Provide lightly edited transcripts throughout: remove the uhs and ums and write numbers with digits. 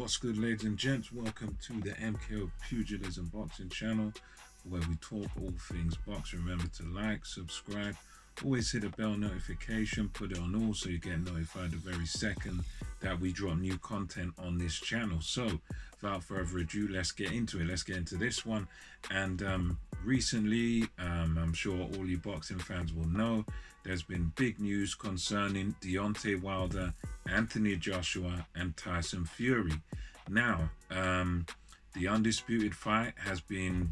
What's good, ladies and gents? Welcome to the MKO Pugilism Boxing channel, where we talk all things boxing. Remember to like, subscribe, always hit the bell notification, put it on all so you get notified the very second that we drop new content on this channel. So, without further ado, let's get into it. Let's get into this one. And recently, I'm sure all you boxing fans will know, there's been big news concerning Deontay Wilder, Anthony Joshua, and Tyson Fury. Now, the undisputed fight has been,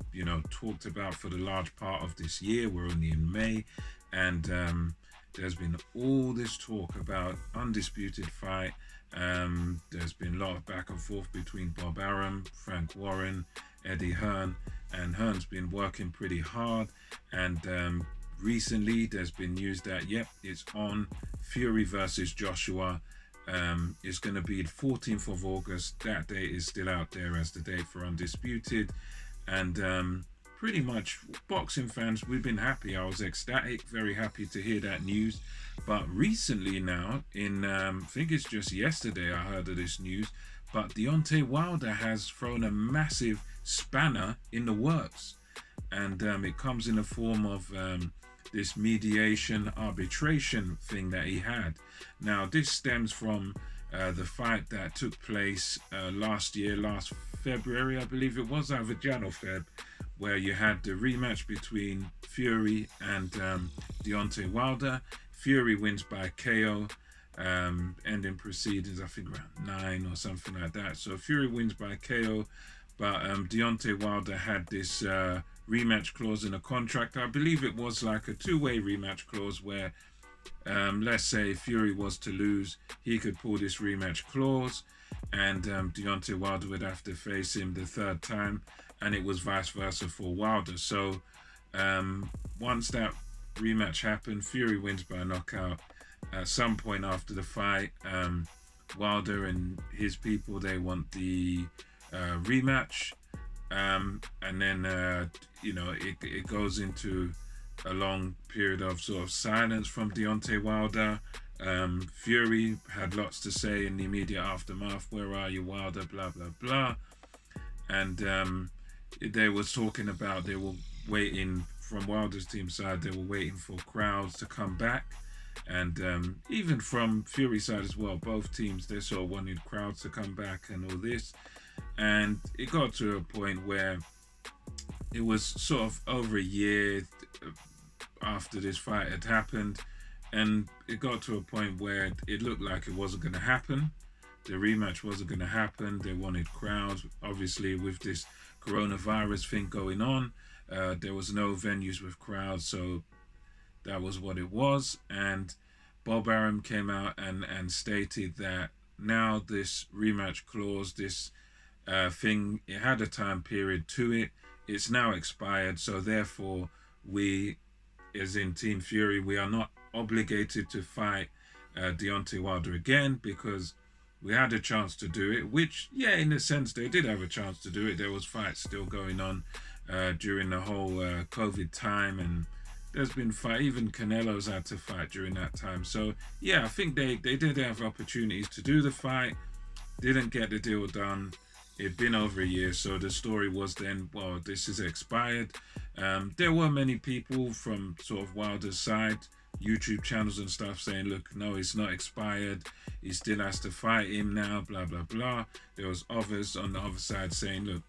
talked about for the large part of this year. We're only in May, and there's been all this talk about undisputed fight. There's been a lot of back and forth between Bob Arum, Frank Warren, Eddie Hearn, and Hearn's been working pretty hard. And recently, there's been news that, it's on. Fury versus Joshua. It's going to be the 14th of August. That date is still out there as the date for Undisputed. And pretty much, boxing fans, we've been happy. I was ecstatic, very happy to hear that news. But recently now, I think it's just yesterday I heard of this news, but Deontay Wilder has thrown a massive spanner in the works. And it comes in the form of this mediation arbitration thing that he had. Now, this stems from the fight that took place last February, I believe it was, either Jan or Feb, where you had the rematch between Fury and Deontay Wilder. Fury wins by KO, ending proceedings, I think around 9 or something like that. So Fury wins by KO, but Deontay Wilder had this rematch clause in a contract. I believe it was like a two-way rematch clause where, let's say Fury was to lose, he could pull this rematch clause, and Deontay Wilder would have to face him the third time, and it was vice versa for Wilder. So once that rematch happened, Fury wins by knockout. At some point after the fight, Wilder and his people, they want the rematch, and then it goes into a long period of sort of silence from Deontay Wilder. Fury had lots to say in the immediate aftermath. Where are you, Wilder? Blah blah blah. And they was talking about, they were waiting from Wilder's team side, they were waiting for crowds to come back, and even from Fury side as well, both teams, they sort of wanted crowds to come back and all this. And it got to a point where it was sort of over a year after this fight had happened, and it got to a point where it looked like it wasn't going to happen. The rematch wasn't going to happen. They wanted crowds. Obviously, with this coronavirus thing going on, there was no venues with crowds, so that was what it was. And Bob Arum came out and stated that now this rematch clause, this thing, it had a time period to it. It's now expired, so therefore we, as in Team Fury, we are not obligated to fight Deontay Wilder again, because we had a chance to do it, which, in a sense, they did have a chance to do it. There was fights still going on during the whole COVID time, and there's been fight, even Canelo's had to fight during that time. So, I think they did have opportunities to do the fight, didn't get the deal done. It'd been over a year, so the story was then, well, this is expired. There were many people from sort of Wilder's side, YouTube channels and stuff, saying, look, no, it's not expired. He still has to fight him now, blah, blah, blah. There was others on the other side saying, look,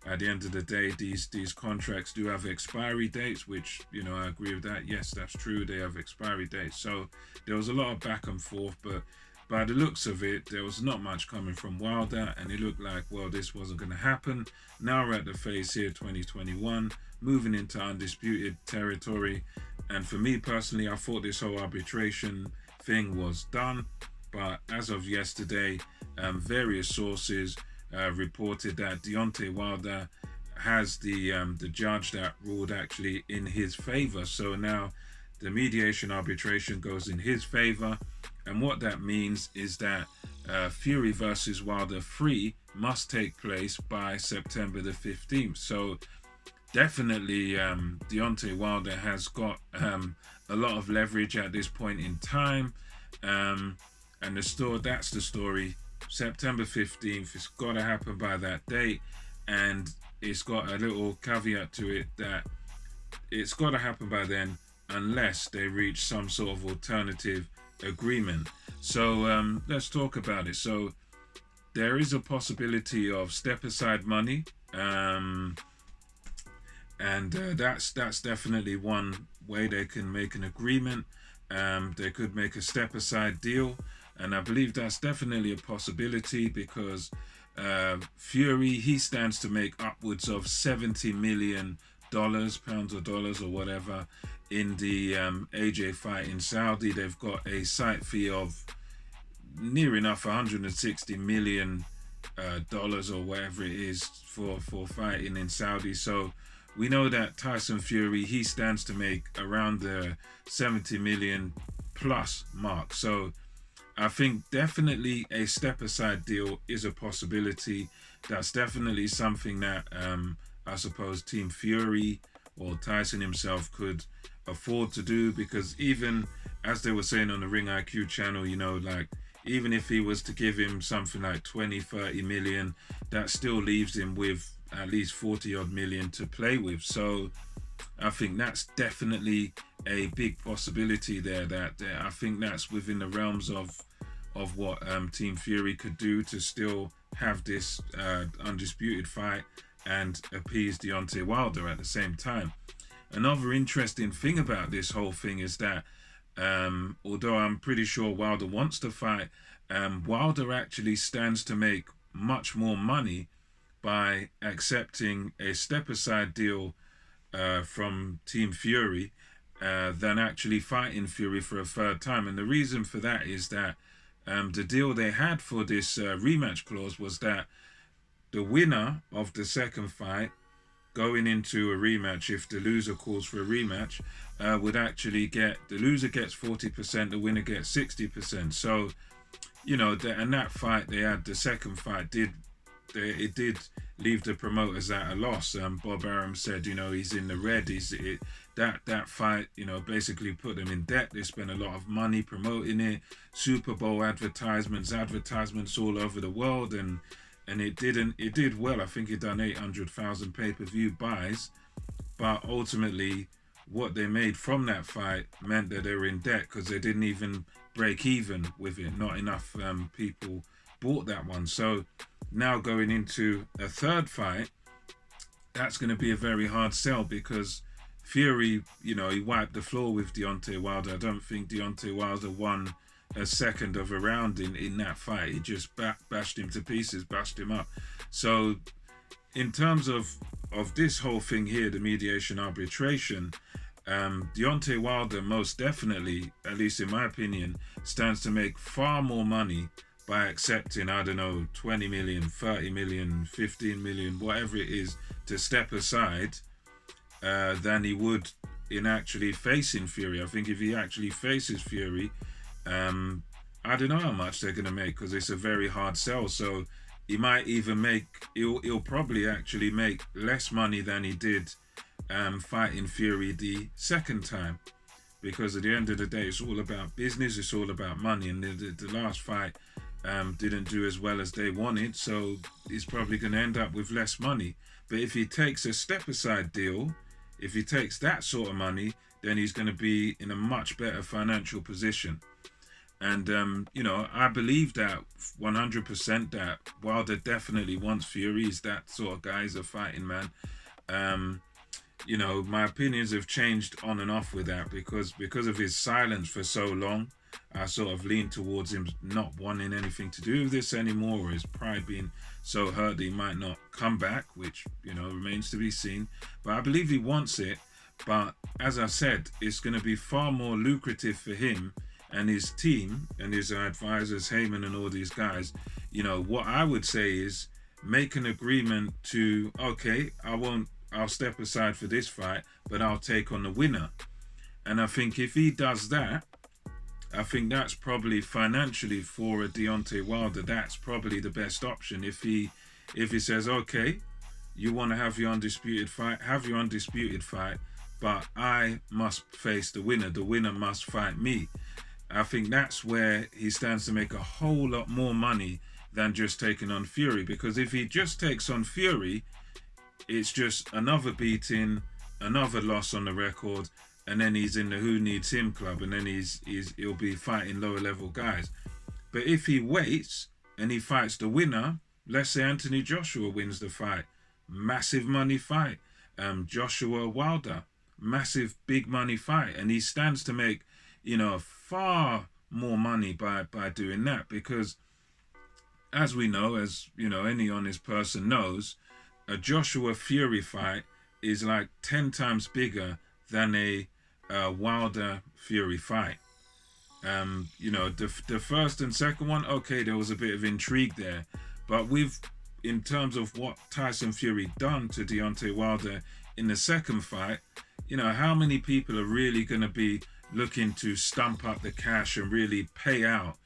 at the end of the day, these contracts do have expiry dates, which, I agree with that. Yes, that's true. They have expiry dates. So there was a lot of back and forth, but by the looks of it, there was not much coming from Wilder, and it looked like, well, this wasn't going to happen. Now we're at the phase here, 2021, moving into undisputed territory. And for me personally, I thought this whole arbitration thing was done. But as of yesterday, various sources reported that Deontay Wilder has the judge that ruled actually in his favor. So now the mediation arbitration goes in his favor. And what that means is that Fury versus Wilder 3 must take place by September the 15th. So definitely Deontay Wilder has got a lot of leverage at this point in time. And that's the story September 15th. It's got to happen by that date, and it's got a little caveat to it that it's got to happen by then unless they reach some sort of alternative agreement. So let's talk about it. So there is a possibility of step aside money, and that's definitely one way they can make an agreement. They could make a step aside deal, and I believe that's definitely a possibility because Fury, he stands to make upwards of $70 million, pounds or dollars or whatever, in the AJ fight in Saudi. They've got a site fee of near enough $160 million dollars or whatever it is for fighting in Saudi. So we know that Tyson Fury, he stands to make around the 70 million plus mark. So I think definitely a step aside deal is a possibility. That's definitely something that I suppose Team Fury or Tyson himself could afford to do, because even as they were saying on the Ring IQ channel, you know, like even if he was to give him something like 20-30 million, that still leaves him with at least 40 odd million to play with. So I think that's definitely a big possibility there. That I think that's within the realms of what Team Fury could do to still have this undisputed fight and appease Deontay Wilder at the same time. Another interesting thing about this whole thing is that although I'm pretty sure Wilder wants to fight, Wilder actually stands to make much more money by accepting a step-aside deal from Team Fury than actually fighting Fury for a third time. And the reason for that is that the deal they had for this rematch clause was that the winner of the second fight going into a rematch, if the loser calls for a rematch, would actually get, the loser gets 40%, the winner gets 60%. So, you know, and that fight they had, the second fight, it did leave the promoters at a loss. Bob Arum said, you know, he's in the red. That fight, you know, basically put them in debt. They spent a lot of money promoting it, Super Bowl advertisements all over the world, and it did well. I think it done 800,000 pay-per-view buys, but ultimately what they made from that fight meant that they were in debt because they didn't even break even with it. Not enough people bought that one. So now going into a third fight, that's going to be a very hard sell because Fury, you know, he wiped the floor with Deontay Wilder. I don't think Deontay Wilder won a second of a round in that fight. He just bashed him to pieces, bashed him up. So in terms of this whole thing here, the mediation arbitration, Deontay Wilder most definitely, at least in my opinion, stands to make far more money by accepting, I don't know, 20 million, 30 million, 15 million, whatever it is, to step aside than he would in actually facing Fury. I think if he actually faces Fury, I don't know how much they're going to make because it's a very hard sell. So he might even make, he'll probably actually make less money than he did fighting Fury the second time, because at the end of the day, it's all about business, it's all about money, and the last fight didn't do as well as they wanted, so he's probably going to end up with less money. But if he takes a step-aside deal, if he takes that sort of money, then he's going to be in a much better financial position. And, you know, I believe that 100% that Wilder definitely wants Fury. He's that sort of guy. He's a fighting man. You know, my opinions have changed on and off with that because of his silence for so long. I sort of lean towards him not wanting anything to do with this anymore, or his pride being so hurt that he might not come back, which, you know, remains to be seen. But I believe he wants it. But as I said, it's going to be far more lucrative for him and his team and his advisors, Heyman and all these guys. You know, what I would say is make an agreement to, okay, I'll step aside for this fight, but I'll take on the winner. And I think if he does that, I think that's probably financially for a Deontay Wilder, that's probably the best option. If he says, okay, you want to have your undisputed fight, have your undisputed fight, but I must face the winner must fight me. I think that's where he stands to make a whole lot more money than just taking on Fury. Because if he just takes on Fury, it's just another beating, another loss on the record, and then he's in the Who Needs Him club, and then he'll be fighting lower level guys. But if he waits and he fights the winner, let's say Anthony Joshua wins the fight, massive money fight. Joshua Wilder, massive big money fight, and he stands to make, far more money by doing that, because as we know, as any honest person knows, a Joshua Fury fight is like 10 times bigger than a Wilder Fury fight. The first and second one, okay, there was a bit of intrigue there, but in terms of what Tyson Fury done to Deontay Wilder in the second fight, how many people are really going to be looking to stump up the cash and really pay out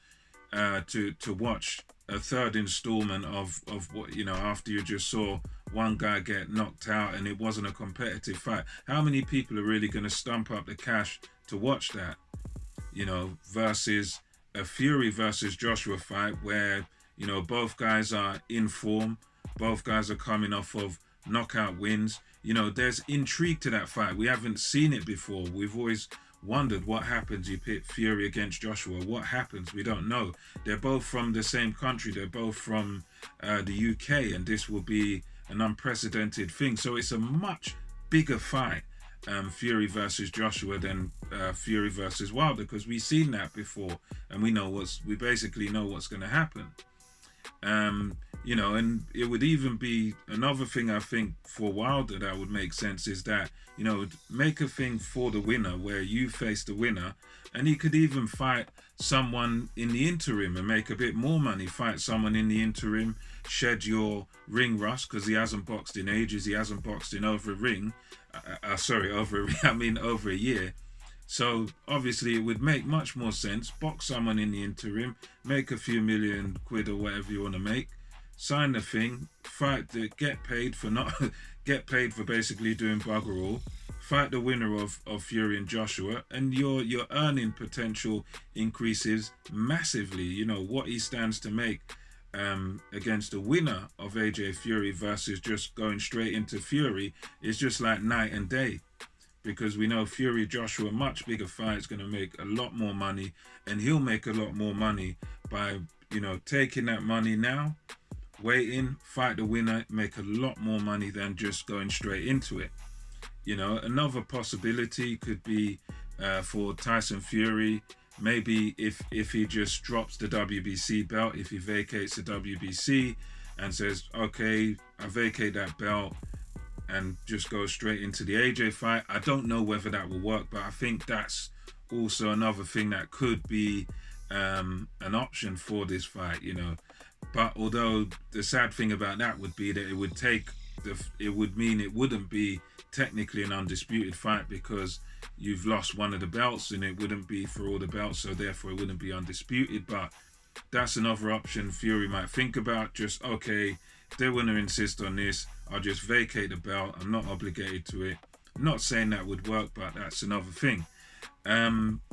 to watch a third installment of what, after you just saw one guy get knocked out and it wasn't a competitive fight? How many people are really going to stump up the cash to watch that? Versus a Fury versus Joshua fight where, both guys are in form, both guys are coming off of knockout wins. There's intrigue to that fight. We haven't seen it before. We've always wondered what happens. You pit Fury against Joshua. What happens? We don't know. They're both from the same country. They're both from the UK, and this will be an unprecedented thing. So it's a much bigger fight, Fury versus Joshua, than Fury versus Wilder, because we've seen that before, and we basically know what's going to happen. And it would even be another thing, I think, for Wilder that would make sense is that, make a thing for the winner where you face the winner, and he could even fight someone in the interim and make a bit more money, fight someone in the interim, shed your ring rust, because he hasn't boxed in ages, he hasn't boxed in over a year. So obviously it would make much more sense, box someone in the interim, make a few million quid or whatever you want to make, sign the thing, fight, get paid for basically doing bugger all, fight the winner of Fury and Joshua, and your earning potential increases massively. What he stands to make against the winner of AJ Fury versus just going straight into Fury is just like night and day. Because we know Fury Joshua, much bigger fight, is going to make a lot more money, and he'll make a lot more money by taking that money now, waiting, fight the winner, make a lot more money than just going straight into it. Another possibility could be for Tyson Fury, maybe if he just drops the WBC belt, if he vacates the WBC and says, okay, I vacate that belt and just go straight into the AJ fight. I don't know whether that will work, but I think that's also another thing that could be an option for this fight, But although the sad thing about that would be that it would mean it wouldn't be technically an undisputed fight, because you've lost one of the belts and it wouldn't be for all the belts, so therefore it wouldn't be undisputed. But that's another option Fury might think about. Just, okay, if they want to insist on this, I'll just vacate the belt. I'm not obligated to it. I'm not saying that would work, but that's another thing.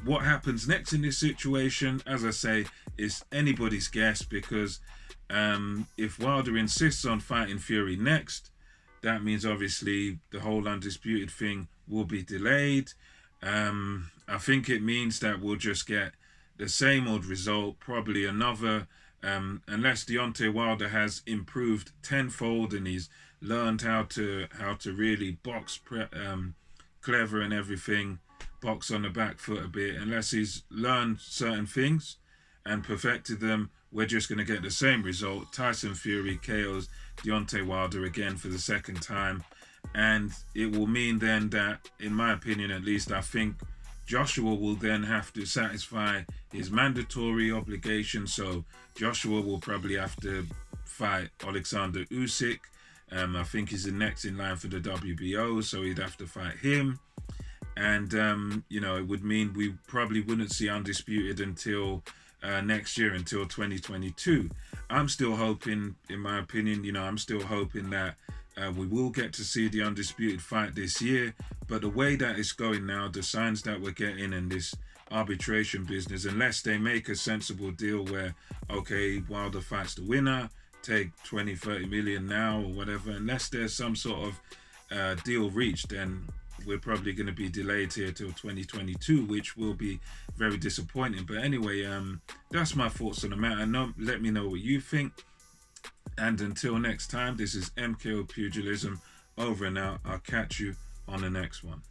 What happens next in this situation, as I say, is anybody's guess, because if Wilder insists on fighting Fury next, that means obviously the whole undisputed thing will be delayed. I think it means that we'll just get the same old result, probably another, unless Deontay Wilder has improved tenfold and he's learned how to really box clever and everything, box on the back foot a bit. Unless he's learned certain things and perfected them, we're just going to get the same result. Tyson Fury KOs Deontay Wilder again for the second time. And it will mean then that, in my opinion at least, I think Joshua will then have to satisfy his mandatory obligation. So Joshua will probably have to fight Alexander Usyk. I think he's the next in line for the WBO, so he'd have to fight him. And, it would mean we probably wouldn't see Undisputed until next year, until 2022. I'm still hoping, in my opinion, I'm still hoping that we will get to see the Undisputed fight this year, But the way that it's going now, the signs that we're getting in this arbitration business, unless they make a sensible deal where, okay, Wilder fights the winner, take 20, 30 million now or whatever, unless there's some sort of deal reached, then we're probably going to be delayed here till 2022, which will be very disappointing. But anyway, that's my thoughts on the matter. Let me know what you think. And until next time, this is MKO Pugilism over and out. I'll catch you on the next one.